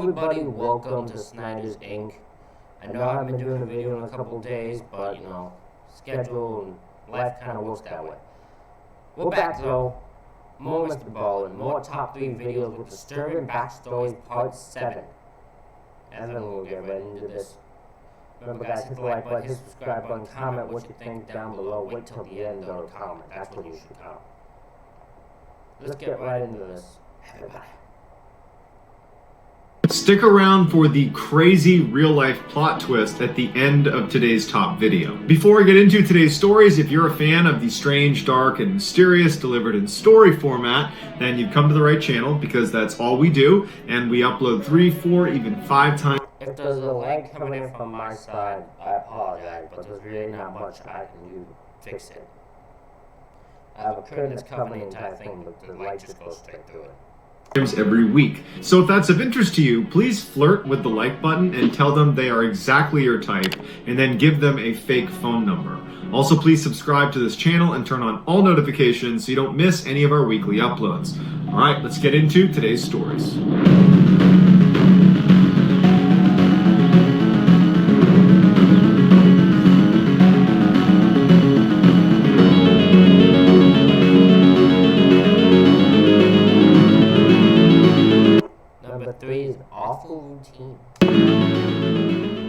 everybody, welcome to Snyder's Inc. I know I haven't been doing a video in a couple of days, but schedule and life kind of works that way. We're back though. More Mr. Ballen, more top 3 videos with disturbing backstories part 7. And then we'll get right into this. Remember guys, hit the like button, hit the subscribe button, comment what you think down below. Wait till the end though to comment. That's when you should comment. Let's get right into this, everybody. Stick around for the crazy real-life plot twist at the end of today's top video. Before we get into today's stories, if you're a fan of the strange, dark, and mysterious delivered in story format, then you've come to the right channel because that's all we do, and we upload 3, 4, even 5 times. If there's a lag coming in from my side, I apologize, but there's really not much I can do to fix it. I have a curtain that's covering the entire thing, but the light just goes straight through it. Every week. So if that's of interest to you, please flirt with the like button and tell them they are exactly your type, and then give them a fake phone number. Also, please subscribe to this channel and turn on all notifications so you don't miss any of our weekly uploads. All right, let's get into today's stories.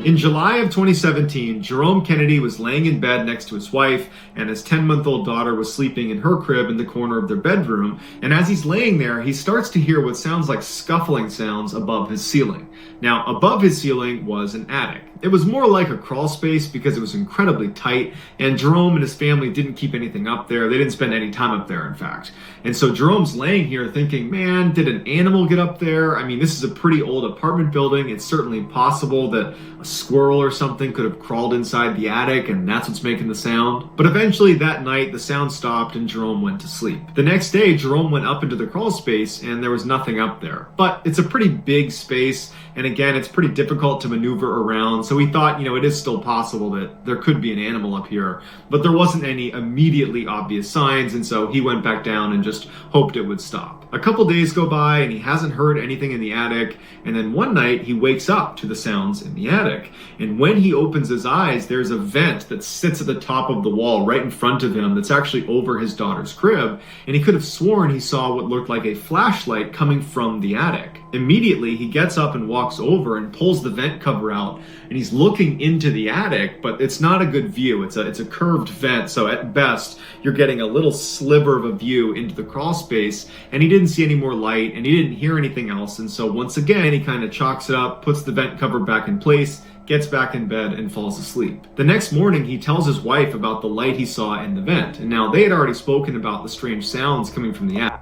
In July of 2017, Jerome Kennedy was laying in bed next to his wife, and his 10-month-old daughter was sleeping in her crib in the corner of their bedroom. And as he's laying there, he starts to hear what sounds like scuffling sounds above his ceiling. Now, above his ceiling was an attic. It was more like a crawl space because it was incredibly tight, and Jerome and his family didn't keep anything up there. They didn't spend any time up there, in fact. And so Jerome's laying here thinking, man, did an animal get up there? I mean, this is a pretty old apartment building. It's certainly possible that a squirrel or something could have crawled inside the attic, and that's what's making the sound. But eventually that night, the sound stopped and Jerome went to sleep. The next day, Jerome went up into the crawl space and there was nothing up there. But it's a pretty big space, and again, it's pretty difficult to maneuver around. So he thought, it is still possible that there could be an animal up here, but there wasn't any immediately obvious signs, and so he went back down and just hoped it would stop. A couple days go by and he hasn't heard anything in the attic, and then one night he wakes up to the sounds in the attic. And when he opens his eyes, there's a vent that sits at the top of the wall right in front of him that's actually over his daughter's crib, and he could have sworn he saw what looked like a flashlight coming from the attic. Immediately, he gets up and walks over and pulls the vent cover out, and he's looking into the attic, but it's not a good view. It's a curved vent, so at best, you're getting a little sliver of a view into the crawl space, and he didn't see any more light, and he didn't hear anything else, and so once again, he kind of chalks it up, puts the vent cover back in place, gets back in bed, and falls asleep. The next morning, he tells his wife about the light he saw in the vent, and now they had already spoken about the strange sounds coming from the attic.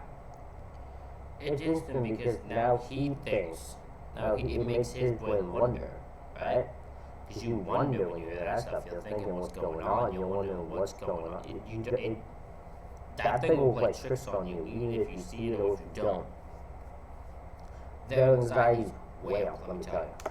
It's interesting because now he thinks, it makes his brain wonder, right? Because you wonder when you hear that stuff, you're thinking what's going on, you're wondering what's going on. That thing will play tricks on you, even if you see it or if you don't. Their anxiety's way up, let me tell you.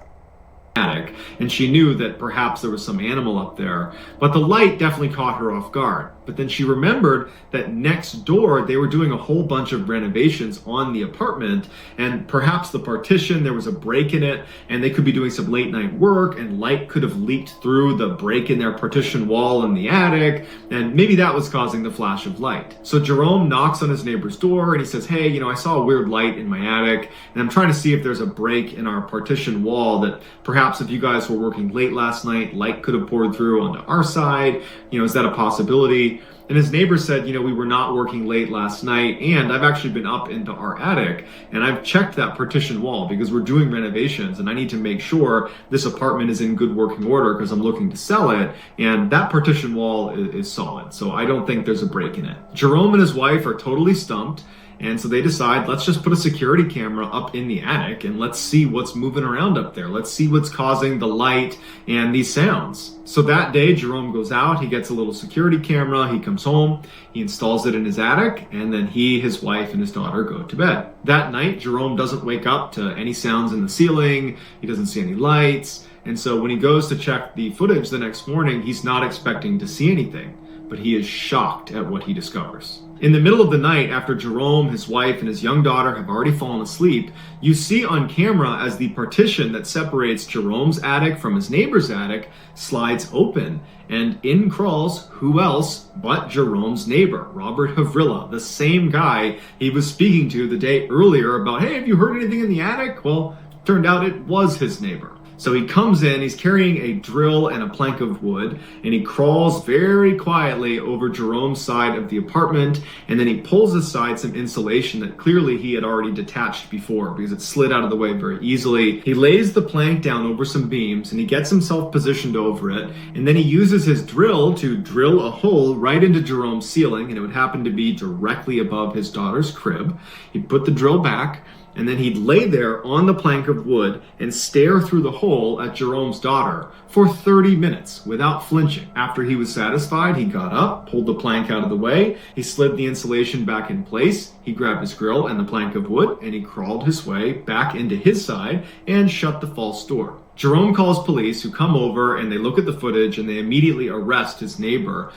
Attic, and she knew that perhaps there was some animal up there, but the light definitely caught her off guard. But then she remembered that next door they were doing a whole bunch of renovations on the apartment, and perhaps the partition, there was a break in it, and they could be doing some late night work, and light could have leaked through the break in their partition wall in the attic, and maybe that was causing the flash of light. So Jerome knocks on his neighbor's door and he says, hey, I saw a weird light in my attic, and I'm trying to see if there's a break in our partition wall that perhaps if you guys were working late last night, light could have poured through onto our side. Is that a possibility? And his neighbor said, we were not working late last night, and I've actually been up into our attic, and I've checked that partition wall because we're doing renovations, and I need to make sure this apartment is in good working order because I'm looking to sell it, and that partition wall is solid, so I don't think there's a break in it. Jerome and his wife are totally stumped, and so they decide, let's just put a security camera up in the attic and let's see what's moving around up there. Let's see what's causing the light and these sounds. So that day, Jerome goes out, he gets a little security camera, he comes home, he installs it in his attic, and then he, his wife, and his daughter go to bed. That night, Jerome doesn't wake up to any sounds in the ceiling, he doesn't see any lights, and so when he goes to check the footage the next morning, he's not expecting to see anything. but he is shocked at what he discovers. In the middle of the night, after Jerome, his wife, and his young daughter have already fallen asleep, you see on camera as the partition that separates Jerome's attic from his neighbor's attic slides open, and in crawls who else but Jerome's neighbor, Robert Havrilla, the same guy he was speaking to the day earlier about, hey, have you heard anything in the attic? Well, turned out it was his neighbor. So he comes in, he's carrying a drill and a plank of wood, and he crawls very quietly over Jerome's side of the apartment, and then he pulls aside some insulation that clearly he had already detached before because it slid out of the way very easily. He lays the plank down over some beams, and he gets himself positioned over it, and then he uses his drill to drill a hole right into Jerome's ceiling, and it would happen to be directly above his daughter's crib. He'd put the drill back, and then he'd lay there on the plank of wood and stare through the hole at Jerome's daughter for 30 minutes without flinching. After he was satisfied, he got up, pulled the plank out of the way, he slid the insulation back in place, he grabbed his grill and the plank of wood, and he crawled his way back into his side and shut the false door. Jerome calls police, who come over and they look at the footage and they immediately arrest his neighbor.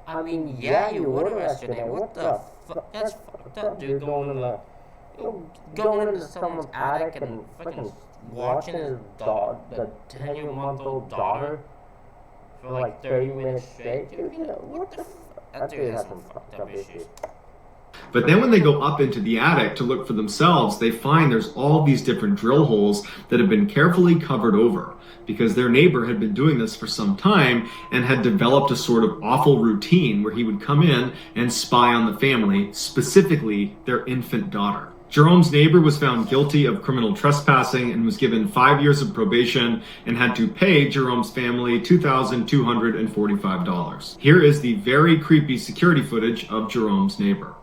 I mean, yeah, you would arrest your neighbor. What the fuck? That's fucked up, dude. Going into someone's attic and fucking watching his dog, the 10-month-old daughter, for like 30 minutes straight. Dude, you know, what the fuck? That dude has some fucked up issues. But then when they go up into the attic to look for themselves, they find there's all these different drill holes that have been carefully covered over because their neighbor had been doing this for some time and had developed a sort of awful routine where he would come in and spy on the family, specifically their infant daughter. Jerome's neighbor was found guilty of criminal trespassing and was given 5 years of probation and had to pay Jerome's family $2,245. Here is the very creepy security footage of Jerome's neighbor.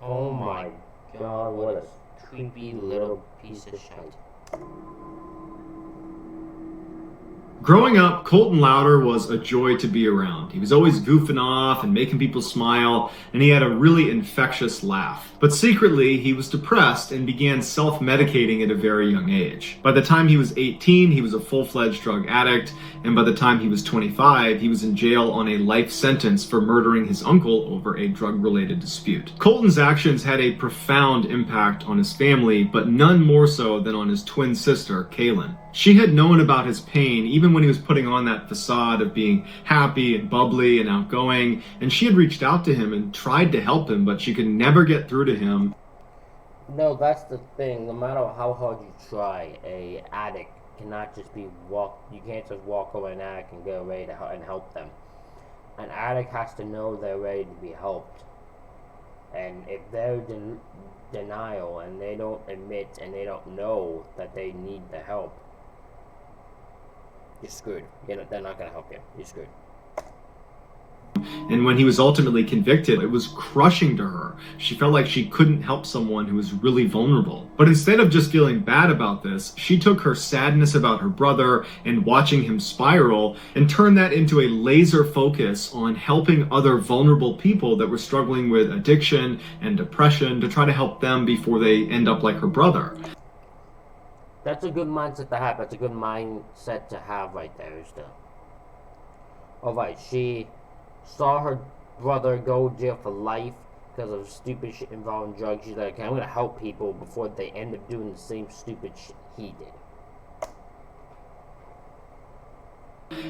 Oh my God, what a creepy little piece of shit. Growing up, Colton Louder was a joy to be around. He was always goofing off and making people smile, and he had a really infectious laugh. But secretly, he was depressed and began self-medicating at a very young age. By the time he was 18, he was a full-fledged drug addict, and by the time he was 25, he was in jail on a life sentence for murdering his uncle over a drug-related dispute. Colton's actions had a profound impact on his family, but none more so than on his twin sister, Kaelyn. She had known about his pain even when he was putting on that facade of being happy and bubbly and outgoing, and she had reached out to him and tried to help him, but she could never get through to him. No, that's the thing. No matter how hard you try, a addict cannot just be you can't just walk over an addict and go away and help them. An addict has to know they're ready to be helped. And if they're in denial and they don't admit and they don't know that they need the help, you're screwed. They're not going to help you. You're screwed. And when he was ultimately convicted, it was crushing to her. She felt like she couldn't help someone who was really vulnerable. But instead of just feeling bad about this, she took her sadness about her brother and watching him spiral and turned that into a laser focus on helping other vulnerable people that were struggling with addiction and depression to try to help them before they end up like her brother. That's a good mindset to have. That's a good mindset to have right there. Alright, she saw her brother go to jail for life because of stupid shit involving drugs. She's like, okay, I'm going to help people before they end up doing the same stupid shit he did.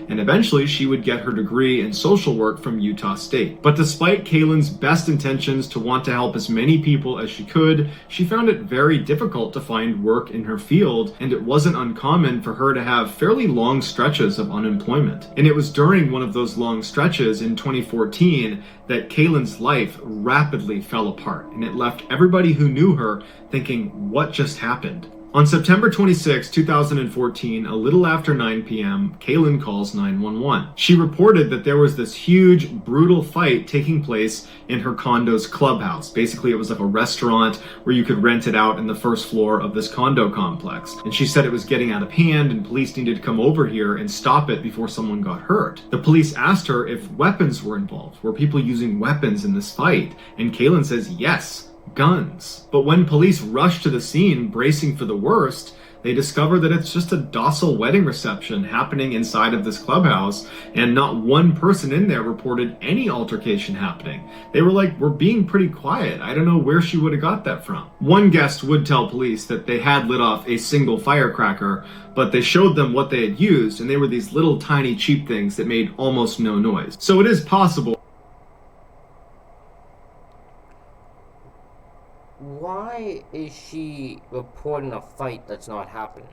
And eventually she would get her degree in social work from Utah State. But despite Kaelyn's best intentions to want to help as many people as she could, she found it very difficult to find work in her field, and it wasn't uncommon for her to have fairly long stretches of unemployment. And it was during one of those long stretches in 2014 that Kaelyn's life rapidly fell apart, and it left everybody who knew her thinking, what just happened? On September 26, 2014, a little after 9 p.m., Kaelyn calls 911. She reported that there was this huge, brutal fight taking place in her condo's clubhouse. Basically, it was like a restaurant where you could rent it out in the first floor of this condo complex. And she said it was getting out of hand and police needed to come over here and stop it before someone got hurt. The police asked her if weapons were involved. Were people using weapons in this fight? And Kaelyn says yes. Guns. But when police rush to the scene, bracing for the worst, they discover that it's just a docile wedding reception happening inside of this clubhouse, and not one person in there reported any altercation happening. They were like, we're being pretty quiet. I don't know where she would have got that from. One guest would tell police that they had lit off a single firecracker, but they showed them what they had used, and they were these little tiny cheap things that made almost no noise. So it is possible. Why is she reporting a fight that's not happening?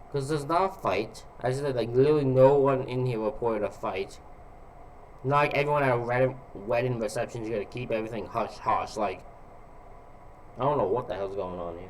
Because there's not a fight. I said, like, literally no one in here reported a fight. Not like everyone at a wedding reception is going to keep everything hush-hush. Like, I don't know what the hell's going on here.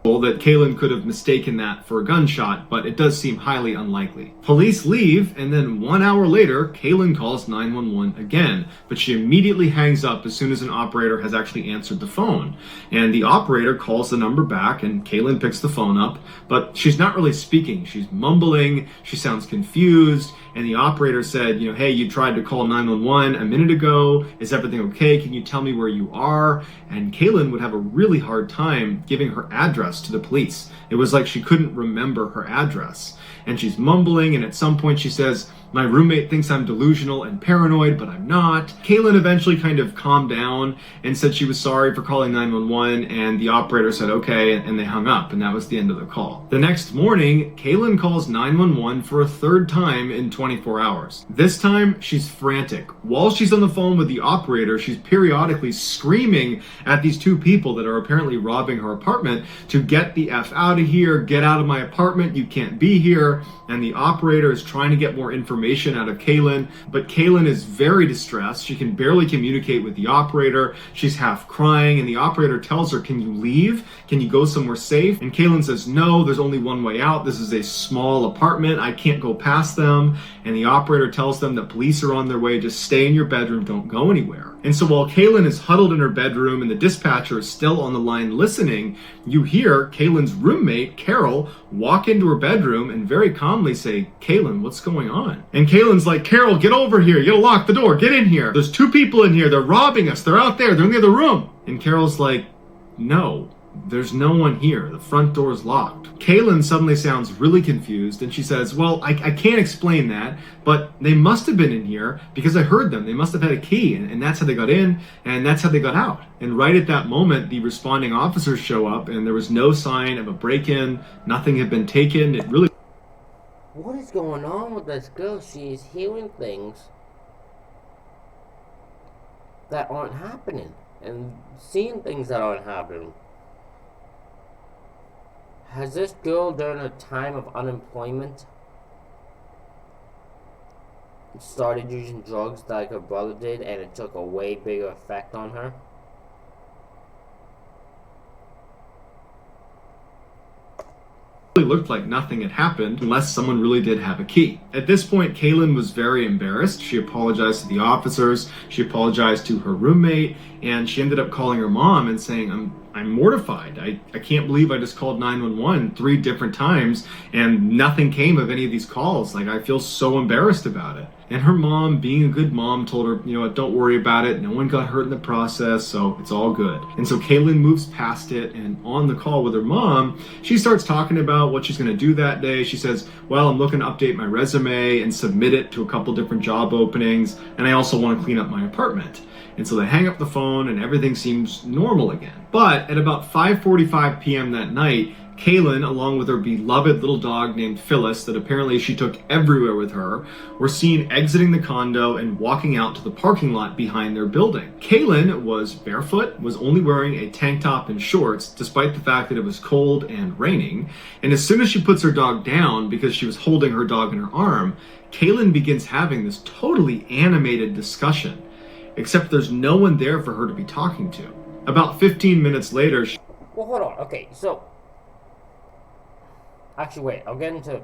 That Kaelyn could have mistaken that for a gunshot, but it does seem highly unlikely. Police leave, and then 1 hour later, Kaelyn calls 911 again, but she immediately hangs up as soon as an operator has actually answered the phone. And the operator calls the number back, and Kaelyn picks the phone up, but she's not really speaking. She's mumbling, she sounds confused, and the operator said, hey, you tried to call 911 a minute ago. Is everything okay? Can you tell me where you are? And Kaelyn would have a really hard time giving her address to the police. It was like she couldn't remember her address. And she's mumbling, and at some point she says, my roommate thinks I'm delusional and paranoid, but I'm not. Kaelyn eventually kind of calmed down and said she was sorry for calling 911, and the operator said okay, and they hung up, and that was the end of the call. The next morning, Kaelyn calls 911 for a third time in 24 hours. This time, she's frantic. While she's on the phone with the operator, she's periodically screaming at these two people that are apparently robbing her apartment to get the F out of here, get out of my apartment, you can't be here. And the operator is trying to get more information out of Kaelyn, but Kaelyn is very distressed. She can barely communicate with the operator. She's half crying, and the operator tells her, can you leave? Can you go somewhere safe? And Kaelyn says, no, there's only one way out. This is a small apartment. I can't go past them. And the operator tells them that police are on their way. Just stay in your bedroom. Don't go anywhere. And so while Kaelyn is huddled in her bedroom and the dispatcher is still on the line listening, you hear Kaelyn's roommate, Carol, walk into her bedroom and very calmly say, Kaelyn, what's going on? And Kaelyn's like, Carol, get over here. You gotta lock the door. Get in here. There's two people in here. They're robbing us. They're out there. They're in the other room. And Carol's like, no. There's no one here. The front door is locked. Kaelyn suddenly sounds really confused, and she says, well, I can't explain that, but they must have been in here because I heard them. They must have had a key, and that's how they got in, and that's how they got out. And right at that moment, the responding officers show up, and there was no sign of a break-in. Nothing had been taken. It really... What is going on with this girl? She is hearing things that aren't happening, and seeing things that aren't happening. Has this girl, during a time of unemployment, started using drugs like her brother did, and it took a way bigger effect on her? It looked like nothing had happened unless someone really did have a key. At this point, Kaelyn was very embarrassed. She apologized to the officers, she apologized to her roommate, and she ended up calling her mom and saying, I'm mortified. I can't believe I just called 911 3 different times and nothing came of any of these calls. Like, I feel so embarrassed about it. And her mom, being a good mom, told her, don't worry about it. No one got hurt in the process, so it's all good. And so Kaelyn moves past it, and on the call with her mom, she starts talking about what she's going to do that day. She says, well, I'm looking to update my resume and submit it to a couple different job openings, and I also want to clean up my apartment. And so they hang up the phone and everything seems normal again. But at about 5:45 p.m. that night, Kaelyn, along with her beloved little dog named Phyllis that apparently she took everywhere with her, were seen exiting the condo and walking out to the parking lot behind their building. Kaelyn was barefoot, was only wearing a tank top and shorts, despite the fact that it was cold and raining. And as soon as she puts her dog down, because she was holding her dog in her arm, Kaelyn begins having this totally animated discussion. except there's no one there for her to be talking to. About 15 minutes later, Well, hold on. Okay, so actually, wait. I'll get into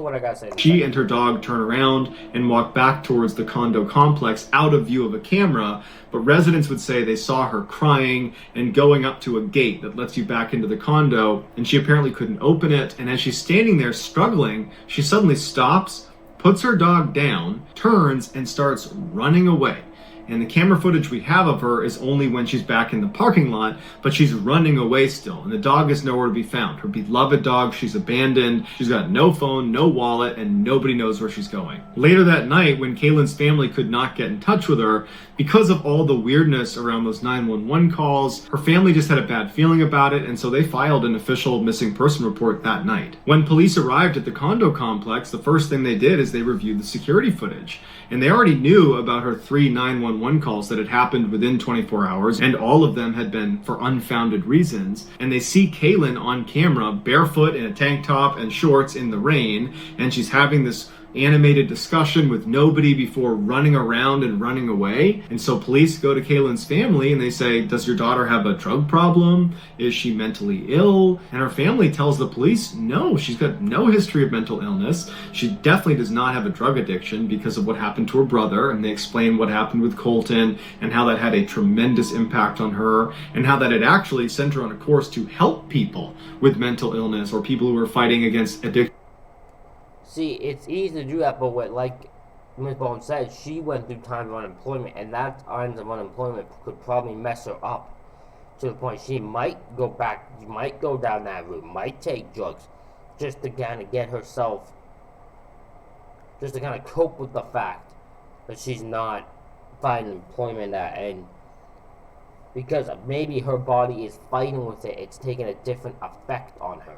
what I gotta say. She and her dog turn around and walk back towards the condo complex out of view of a camera, but residents would say they saw her crying and going up to a gate that lets you back into the condo, and she apparently couldn't open it, and as she's standing there struggling, she suddenly stops, puts her dog down, turns, and starts running away. And the camera footage we have of her is only when she's back in the parking lot, but she's running away still, and the dog is nowhere to be found. Her beloved dog, she's abandoned, she's got no phone, no wallet, and nobody knows where she's going. Later that night, when Kaelyn's family could not get in touch with her, because of all the weirdness around those 911 calls, her family just had a bad feeling about it, and so they filed an official missing person report that night. When police arrived at the condo complex, the first thing they did is they reviewed the security footage. And they already knew about her 3 911 calls that had happened within 24 hours, and all of them had been for unfounded reasons. And they see Kaelyn on camera, barefoot in a tank top and shorts in the rain, and she's having this animated discussion with nobody before running around and running away. And so police go to Kaelyn's family and they say, does your daughter have a drug problem? Is she mentally ill? And her family tells the police, no, she's got no history of mental illness. She definitely does not have a drug addiction because of what happened to her brother. And they explain what happened with Colton and how that had a tremendous impact on her, and how that it actually sent her on a course to help people with mental illness or people who are fighting against addiction. See, it's easy to do that, but what, like Ms. Ballen said, she went through times of unemployment, and that times of unemployment could probably mess her up to the point she might go back, might go down that route, might take drugs, just to kind of get herself, just to kind of cope with the fact that she's not finding employment at end. Because maybe her body is fighting with it, it's taking a different effect on her.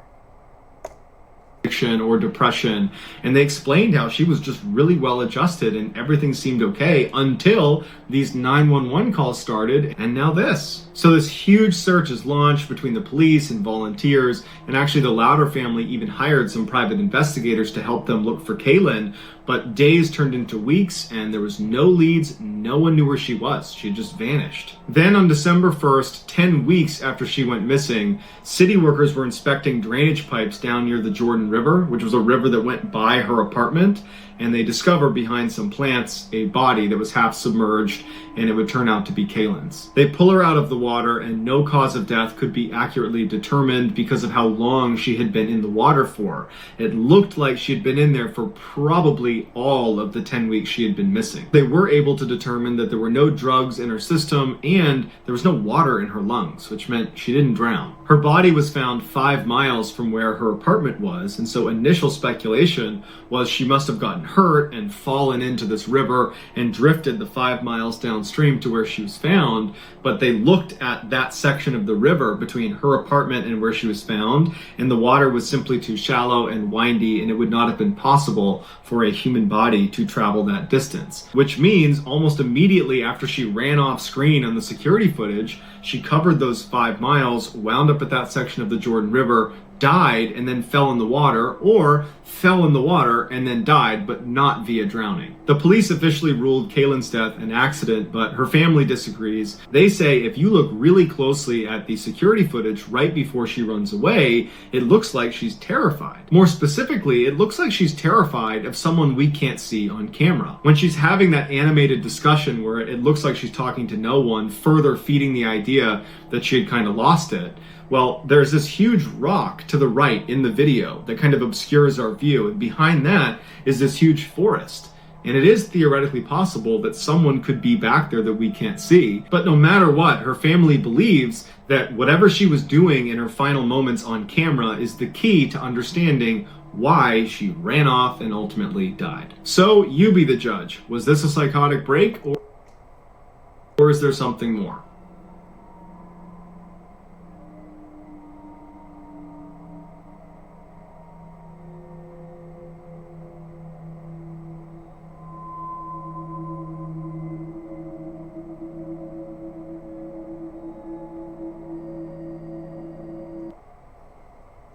Or depression, and they explained how she was just really well adjusted and everything seemed okay until these 911 calls started, and now this. So this huge search is launched between the police and volunteers, and actually the Louder family even hired some private investigators to help them look for Kaelyn, but days turned into weeks and there was no leads, no one knew where she was. She had just vanished. Then on December 1st, 10 weeks after she went missing, city workers were inspecting drainage pipes down near the Jordan River, which was a river that went by her apartment, and they discovered behind some plants a body that was half submerged, and it would turn out to be Kaelyn's. They pull her out of the water, and no cause of death could be accurately determined because of how long she had been in the water for. It looked like she had been in there for probably all of the 10 weeks she had been missing. They were able to determine that there were no drugs in her system, and there was no water in her lungs, which meant she didn't drown. Her body was found 5 miles from where her apartment was, and so initial speculation was she must have gotten hurt and fallen into this river and drifted the 5 miles downstream to where she was found. But they looked at that section of the river between her apartment and where she was found, and the water was simply too shallow and windy, and it would not have been possible for a human body to travel that distance. Which means almost immediately after she ran off screen on the security footage, she covered those 5 miles, wound up at that section of the Jordan River, died, and then fell in the water, or fell in the water and then died, but not via drowning. The police officially ruled Kaelyn's death an accident, but her family disagrees. They say if you look really closely at the security footage right before she runs away, it looks like she's terrified. More specifically, it looks like she's terrified of someone we can't see on camera. When she's having that animated discussion where it looks like she's talking to no one, further feeding the idea that she had kind of lost it. Well, there's this huge rock to the right in the video that kind of obscures our view, and behind that is this huge forest. And it is theoretically possible that someone could be back there that we can't see. But no matter what, her family believes that whatever she was doing in her final moments on camera is the key to understanding why she ran off and ultimately died. So you be the judge. Was this a psychotic break, or is there something more?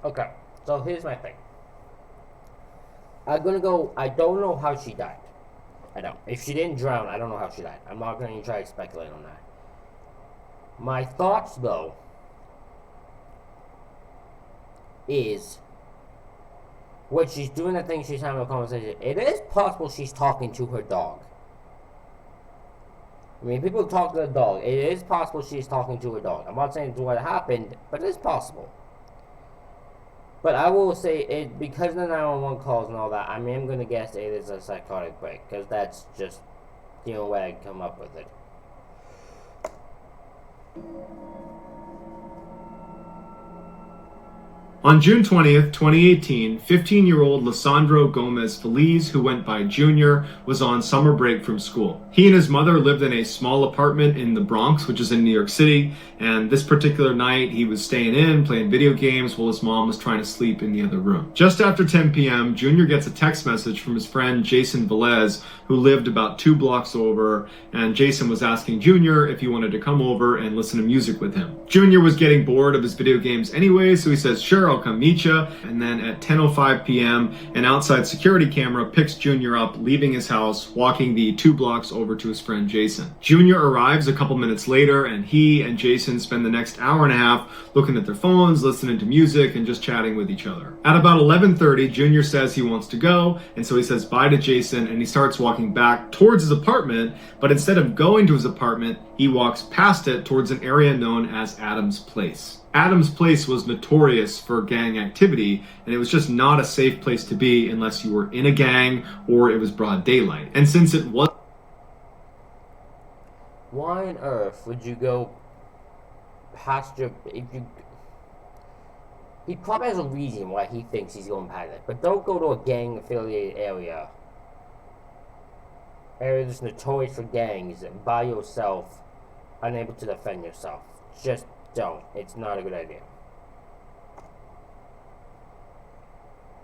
Okay, so here's my thing. I don't know how she died. I don't. If she didn't drown, I don't know how she died. I'm not going to try to speculate on that. My thoughts, though, is when she's doing the thing, she's having a conversation, it is possible she's talking to her dog. I mean, people talk to the dog. It is possible she's talking to her dog. I'm not saying it's what happened, but it is possible. But I will say, it because of the 911 calls and all that, I mean, I'm going to guess it is a psychotic break, because that's just the only way I can come up with it. On June 20th, 2018, 15-year-old Lisandro Gomez Feliz, who went by Junior, was on summer break from school. He and his mother lived in a small apartment in the Bronx, which is in New York City, and this particular night he was staying in, playing video games while his mom was trying to sleep in the other room. Just after 10 p.m., Junior gets a text message from his friend Jason Velez, who lived about 2 blocks over, and Jason was asking Junior if he wanted to come over and listen to music with him. Junior was getting bored of his video games anyway, so he says, "Sure, I'll come meet you." And then at 10:05 p.m., an outside security camera picks Junior up, leaving his house, walking the 2 blocks over to his friend Jason. Junior arrives a couple minutes later, and he and Jason spend the next hour and a half looking at their phones, listening to music, and just chatting with each other. At about 11:30, Junior says he wants to go, and so he says bye to Jason, and he starts walking back towards his apartment, but instead of going to his apartment, he walks past it towards an area known as Adams Place. Adams Place was notorious for gang activity, and it was just not a safe place to be unless you were in a gang or it was broad daylight. And since it was... Why on earth would you go past your... He probably has a reason why he thinks he's going past it, but don't go to a gang-affiliated area. Area that's notorious for gangs, by yourself, unable to defend yourself. Just don't. It's not a good idea.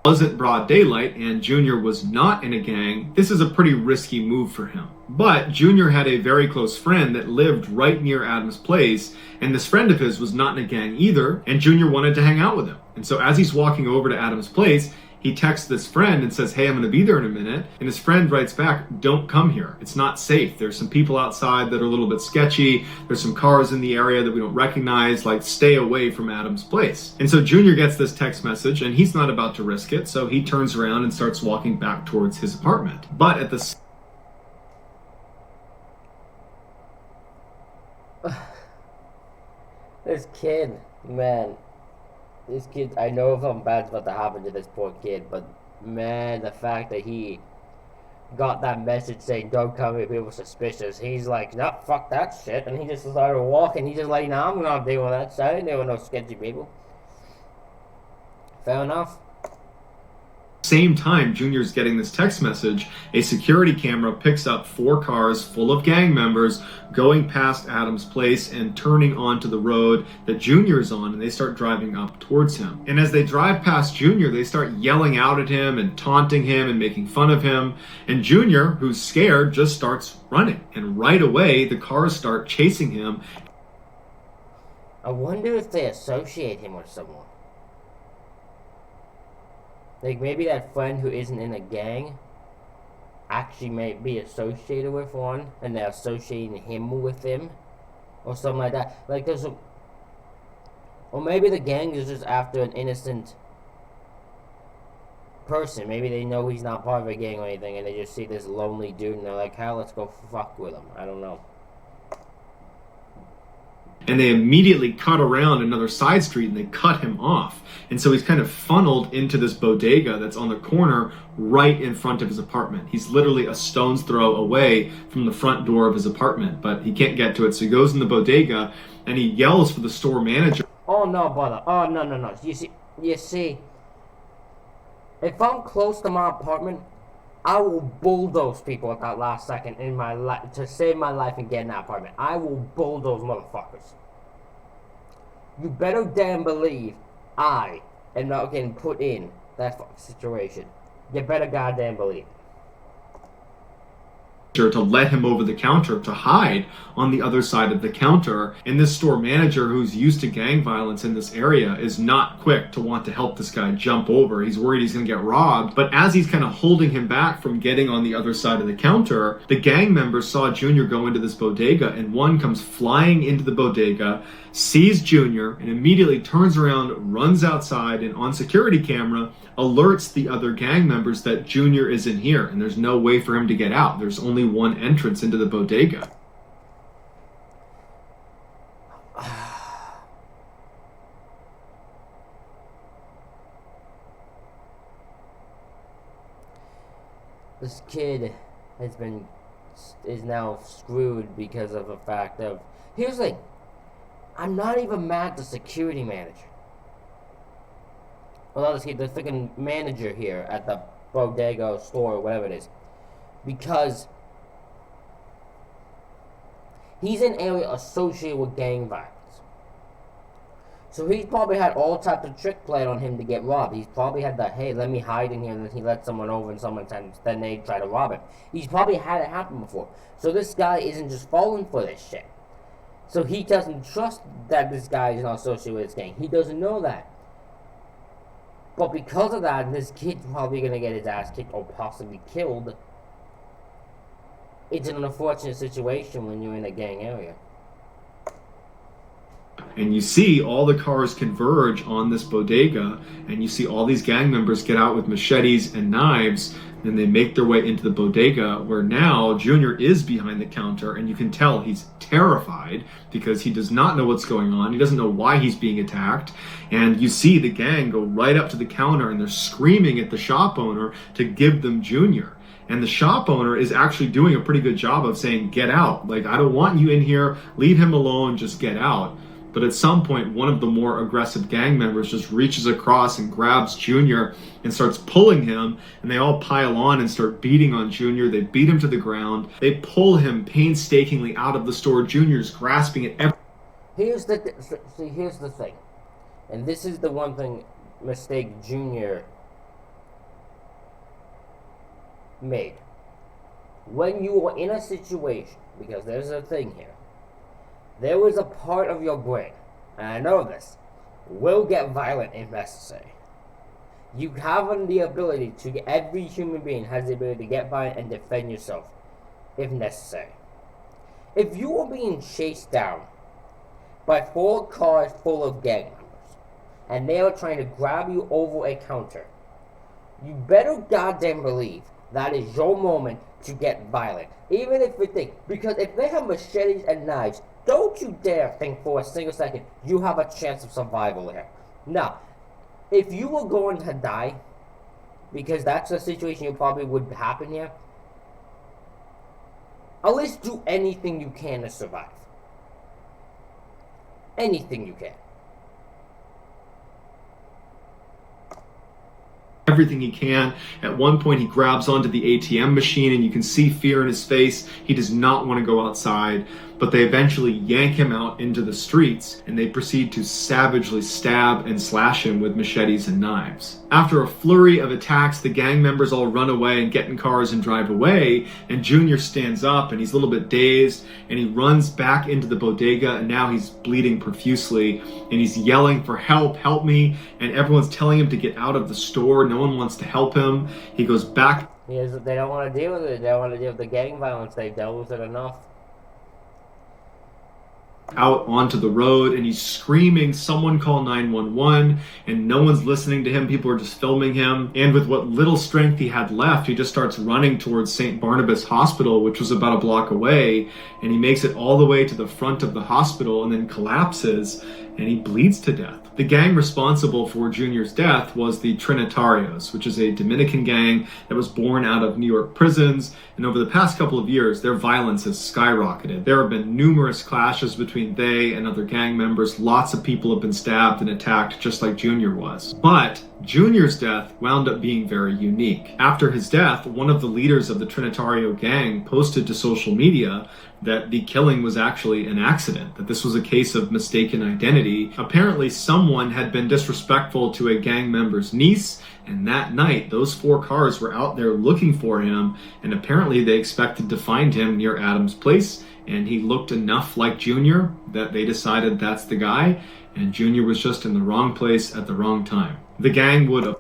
Wasn't broad daylight and Junior was not in a gang, this is a pretty risky move for him. But Junior had a very close friend that lived right near Adams Place, and this friend of his was not in a gang either, and Junior wanted to hang out with him. And so as he's walking over to Adams Place, he texts this friend and says, "Hey, I'm going to be there in a minute." And his friend writes back, "Don't come here. It's not safe. There's some people outside that are a little bit sketchy. There's some cars in the area that we don't recognize. Like, stay away from Adams Place." And so Junior gets this text message, and he's not about to risk it. So he turns around and starts walking back towards his apartment. But at the... This kid, man. This kid, I know something bad's about to happen to this poor kid, but man, the fact that he got that message saying don't come here, people suspicious, he's like, no, fuck that shit, and he just started walking. He's just like, no, I'm not dealing with that shit. I ain't dealing with no sketchy people. Fair enough. Same time Junior's getting this text message, a security camera picks up 4 cars full of gang members going past Adams Place and turning onto the road that Junior's on, and they start driving up towards him. And as they drive past Junior, they start yelling out at him and taunting him and making fun of him. And Junior, who's scared, just starts running. And right away, the cars start chasing him. I wonder if they associate him with someone. Like, maybe that friend who isn't in a gang actually may be associated with one, and they're associating him with him, or something like that. Like, there's a... Or maybe the gang is just after an innocent person. Maybe they know he's not part of a gang or anything, and they just see this lonely dude, and they're like, "Hell, let's go fuck with him." I don't know. And they immediately cut around another side street and they cut him off. And so he's kind of funneled into this bodega that's on the corner right in front of his apartment. He's literally a stone's throw away from the front door of his apartment, but he can't get to it. So he goes in the bodega and he yells for the store manager. Oh no, brother. Oh no. You see, if I'm close to my apartment, I will bulldoze people at that last second in my life to save my life and get in that apartment. I will bulldoze motherfuckers. You better damn believe I am not getting put in that situation. You better goddamn believe. to let him over the counter to hide on the other side of the counter. And this store manager, who's used to gang violence in this area, is not quick to want to help this guy jump over. He's worried he's going to get robbed. But as he's kind of holding him back from getting on the other side of the counter, the gang members saw Junior go into this bodega, and one comes flying into the bodega, sees Junior, and immediately turns around, runs outside, and on security camera alerts the other gang members that Junior is in here and there's no way for him to get out. There's only one entrance into the bodega. This kid is now screwed because of the fact of, here's the thing, I'm not even mad at the security manager. Well, not this kid, the freaking manager here at the bodega store, whatever it is. Because he's in an area associated with gang violence. So he's probably had all types of trick played on him to get robbed. He's probably had the, hey, let me hide in here, and then he lets someone over and then they try to rob him. He's probably had it happen before. So this guy isn't just falling for this shit. So he doesn't trust that this guy is not associated with this gang. He doesn't know that. But because of that, this kid's probably going to get his ass kicked or possibly killed. It's an unfortunate situation when you're in a gang area. And you see all the cars converge on this bodega, and you see all these gang members get out with machetes and knives, and they make their way into the bodega, where now Junior is behind the counter, and you can tell he's terrified because he does not know what's going on. He doesn't know why he's being attacked. And you see the gang go right up to the counter, and they're screaming at the shop owner to give them Junior. And the shop owner is actually doing a pretty good job of saying, get out. Like, I don't want you in here. Leave him alone. Just get out. But at some point, one of the more aggressive gang members just reaches across and grabs Junior and starts pulling him, and they all pile on and start beating on Junior. They beat him to the ground. They pull him painstakingly out of the store. Junior's grasping at every... Here's the thing. And this is the one thing mistake Junior made. When you are in a situation, because there's a thing here, there was a part of your brain, and I know this, will get violent if necessary. You have the ability to, every human being has the ability to get violent and defend yourself if necessary. If you are being chased down by 4 cars full of gang members, and they are trying to grab you over a counter, you better goddamn believe that is your moment to get violent. Even if you think, because if they have machetes and knives, don't you dare think for a single second you have a chance of survival here. Now, if you were going to die, because that's the situation you probably would happen here, at least do anything you can to survive. Anything you can. Everything he can. At one point, he grabs onto the ATM machine, and you can see fear in his face. He does not want to go outside, but they eventually yank him out into the streets, and they proceed to savagely stab and slash him with machetes and knives. After a flurry of attacks, the gang members all run away and get in cars and drive away, and Junior stands up, and he's a little bit dazed, and he runs back into the bodega, and now he's bleeding profusely, and he's yelling for help, help me, and everyone's telling him to get out of the store. No one wants to help him. He goes back. They don't want to deal with it. They don't want to deal with the gang violence. They've dealt with it enough. Out onto the road, and he's screaming, someone call 911, and no one's listening to him. People are just filming him, and with what little strength he had left, he just starts running towards St. Barnabas Hospital, which was about a block away, and he makes it all the way to the front of the hospital and then collapses, and he bleeds to death. The gang responsible for Junior's death was the Trinitarios, which is a Dominican gang that was born out of New York prisons, and over the past couple of years, their violence has skyrocketed. There have been numerous clashes between they and other gang members. Lots of people have been stabbed and attacked, just like Junior was. But Junior's death wound up being very unique. After his death, one of the leaders of the Trinitario gang posted to social media that the killing was actually an accident, that this was a case of mistaken identity. Apparently, someone had been disrespectful to a gang member's niece, and that night, those 4 cars were out there looking for him, and apparently they expected to find him near Adam's place, and he looked enough like Junior that they decided that's the guy, and Junior was just in the wrong place at the wrong time. The gang would...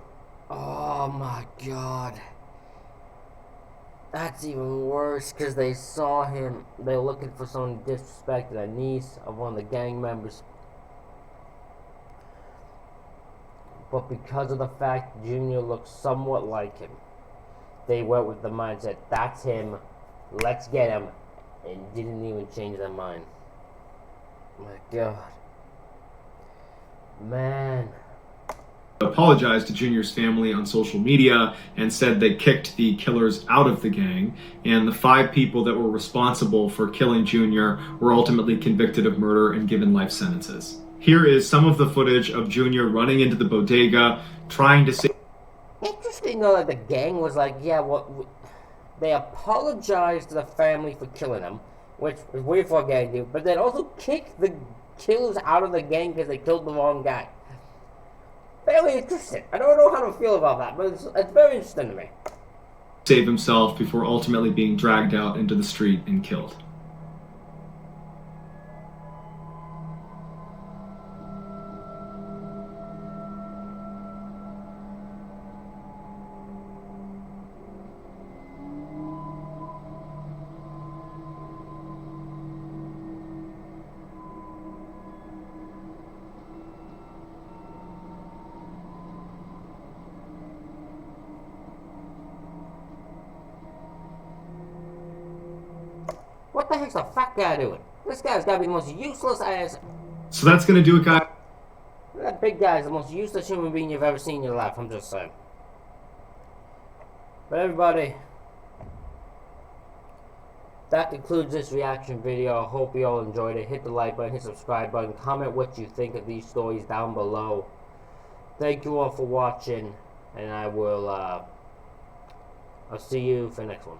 Oh my god. That's even worse, because they saw him. They were looking for someone who disrespected a niece of one of the gang members. But because of the fact Junior looked somewhat like him, they went with the mindset, that's him, let's get him, and didn't even change their mind. My god. Man. Apologized to Junior's family on social media and said they kicked the killers out of the gang, and the 5 people that were responsible for killing Junior were ultimately convicted of murder and given life sentences. Here is some of the footage of Junior running into the bodega, trying to save... Interesting though that the gang was like, yeah, they apologized to the family for killing him, which is weird for a gang to do, but then also kicked the killers out of the gang because they killed the wrong guy. Very interesting. I don't know how to feel about that, but it's very interesting to me. Save himself before ultimately being dragged out into the street and killed. What the heck's the fat guy doing? This guy's gotta be the most useless ass. So that's gonna do it, guys. That big guy's the most useless human being you've ever seen in your life, I'm just saying. But everybody, that concludes this reaction video. I hope you all enjoyed it. Hit the like button, hit the subscribe button, comment what you think of these stories down below. Thank you all for watching, and I'll see you for the next one.